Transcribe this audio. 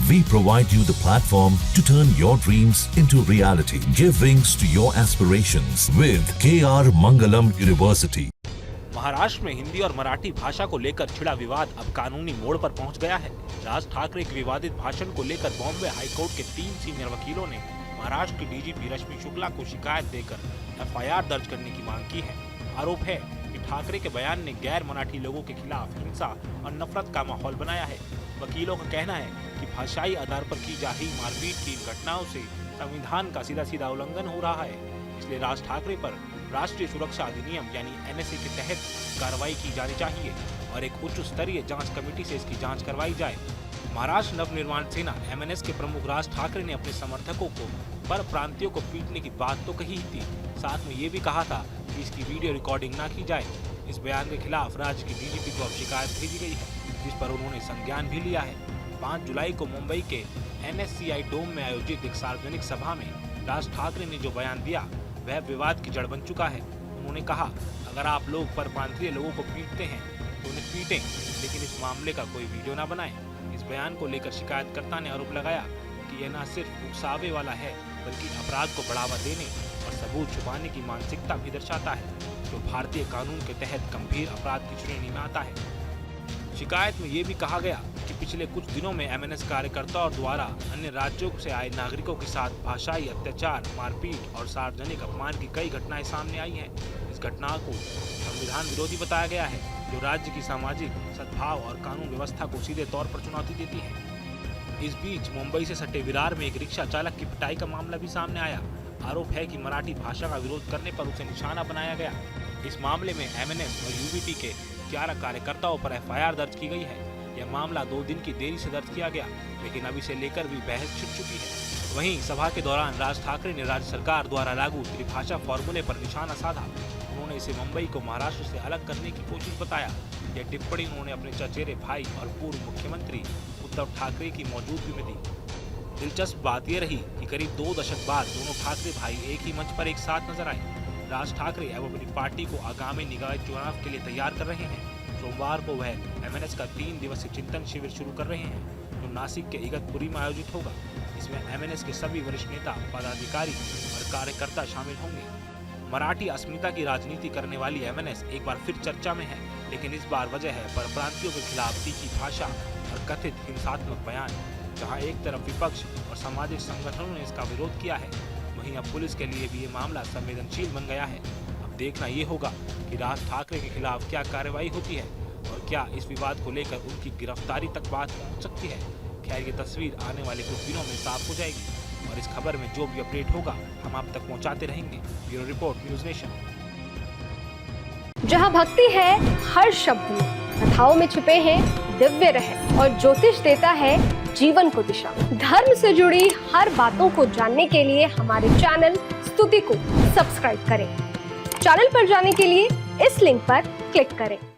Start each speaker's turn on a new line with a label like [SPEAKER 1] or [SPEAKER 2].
[SPEAKER 1] We provide you the platform to turn your dreams into reality. Give wings to your aspirations with KR Mangalam University.
[SPEAKER 2] Maharashtra में हिंदी और मराठी भाषा को लेकर छिड़ा विवाद अब कानूनी मोड़ पर पहुंच गया है। राज ठाकरे के विवादित भाषण को लेकर बॉम्बे हाईकोर्ट के 3 सीनियर वकीलों ने महाराष्ट्र की डीजीपी रश्मि शुक्ला को शिकायत देकर एफआईआर दर्ज करने की मांग की है। आरोप है कि ठाकरे के बयान ने गैर मराठी लोगों के खिलाफ हिंसा और नफरत का माहौल बनाया है। वकीलों का कहना है कि भाषाई आधार पर की जा रही मारपीट की इन घटनाओं से संविधान का सीधा सीधा उल्लंघन हो रहा है, इसलिए राज ठाकरे पर राष्ट्रीय सुरक्षा अधिनियम यानी एनएसए के तहत कार्रवाई की जानी चाहिए और एक उच्च स्तरीय जांच कमेटी से इसकी जांच करवाई जाए। महाराष्ट्र नवनिर्माण सेना एमएनएस के प्रमुख राज ठाकरे ने अपने समर्थकों को पर प्रांतियों को पीटने की बात तो कही थी, साथ में ये भी कहा था कि इसकी वीडियो रिकॉर्डिंग न की जाए। इस बयान के खिलाफ राज्य की डीजीपी को अब शिकायत भेजी गई है, जिस पर उन्होंने संज्ञान भी लिया है। 5 जुलाई को मुंबई के एनएससीआई डोम में आयोजित एक सार्वजनिक सभा में राज ठाकरे ने जो बयान दिया वह विवाद की जड़ बन चुका है। उन्होंने कहा, अगर आप लोग परप्रांतीय लोगों को पीटते हैं तो उन्हें पीटें, लेकिन इस मामले का कोई वीडियो न बनाएं। इस बयान को लेकर शिकायतकर्ता ने आरोप लगाया कि यह न सिर्फ उकसावे वाला है बल्कि अपराध को बढ़ावा देने और सबूत छुपाने की मानसिकता भी दर्शाता है, जो भारतीय कानून के तहत गंभीर अपराध की श्रेणी में आता है। शिकायत में ये भी कहा गया कि पिछले कुछ दिनों में एमएनएस कार्यकर्ताओं द्वारा अन्य राज्यों से आए नागरिकों के साथ भाषाई अत्याचार, मारपीट और सार्वजनिक अपमान की कई घटनाएं सामने आई हैं। इस घटना को संविधान विरोधी बताया गया है, जो राज्य की सामाजिक सद्भाव और कानून व्यवस्था को सीधे तौर पर चुनौती देती है। इस बीच मुंबई से सटे विरार में एक रिक्शा चालक की पिटाई का मामला भी सामने आया। आरोप है कि मराठी भाषा का विरोध करने पर उसे निशाना बनाया गया। इस मामले में एमएनएस और यूबीटी के 11 कार्यकर्ताओं पर एफआईआर दर्ज की गई है। यह मामला 2 दिन की देरी से दर्ज किया गया, लेकिन अब इसे लेकर भी बहस छिड़ चुकी है। वहीं सभा के दौरान राज ठाकरे ने राज्य सरकार द्वारा लागू त्रिभाषा फॉर्मूले पर निशाना साधा। उन्होंने इसे मुंबई को महाराष्ट्र से अलग करने की कोशिश बताया। यह टिप्पणी उन्होंने अपने चचेरे भाई और पूर्व मुख्यमंत्री उद्धव ठाकरे की मौजूदगी में दी। दिलचस्प बात यह रही कि करीब 2 दशक बाद दोनों ठाकरे भाई एक ही मंच पर एक साथ नजर आए। राज ठाकरे अब अपनी पार्टी को आगामी निकाय चुनाव के लिए तैयार कर रहे हैं। सोमवार को वह एमएनएस का 3 दिवसीय चिंतन शिविर शुरू कर रहे हैं, जो नासिक के इगतपुरी में आयोजित होगा। इसमें एमएनएस के सभी वरिष्ठ नेता, पदाधिकारी और कार्यकर्ता शामिल होंगे। मराठी अस्मिता की राजनीति करने वाली एमएनएस एक बार फिर चर्चा में है, लेकिन इस बार वजह है परप्रांतियों के खिलाफ तीखी भाषा और कथित हिंसात्मक बयान। जहाँ एक तरफ विपक्ष और सामाजिक संगठनों ने इसका विरोध किया है, वहीं अब पुलिस के लिए भी ये मामला संवेदनशील बन गया है। अब देखना ये होगा कि राज ठाकरे के खिलाफ क्या कार्रवाई होती है और क्या इस विवाद को लेकर उनकी गिरफ्तारी तक बात पहुंच सकती है। खैर, ये तस्वीर आने वाले कुछ दिनों में साफ हो जाएगी और इस खबर में जो भी अपडेट होगा हम आप तक पहुंचाते रहेंगे। Bureau report, news nation.
[SPEAKER 3] जहाँ भक्ति है हर शब्द में, कथाओं में छुपे हैं दिव्य रहस्य और ज्योतिष देता है जीवन को दिशा। धर्म से जुड़ी हर बातों को जानने के लिए हमारे चैनल स्तुति को सब्सक्राइब करें। चैनल पर जाने के लिए इस लिंक पर क्लिक करें।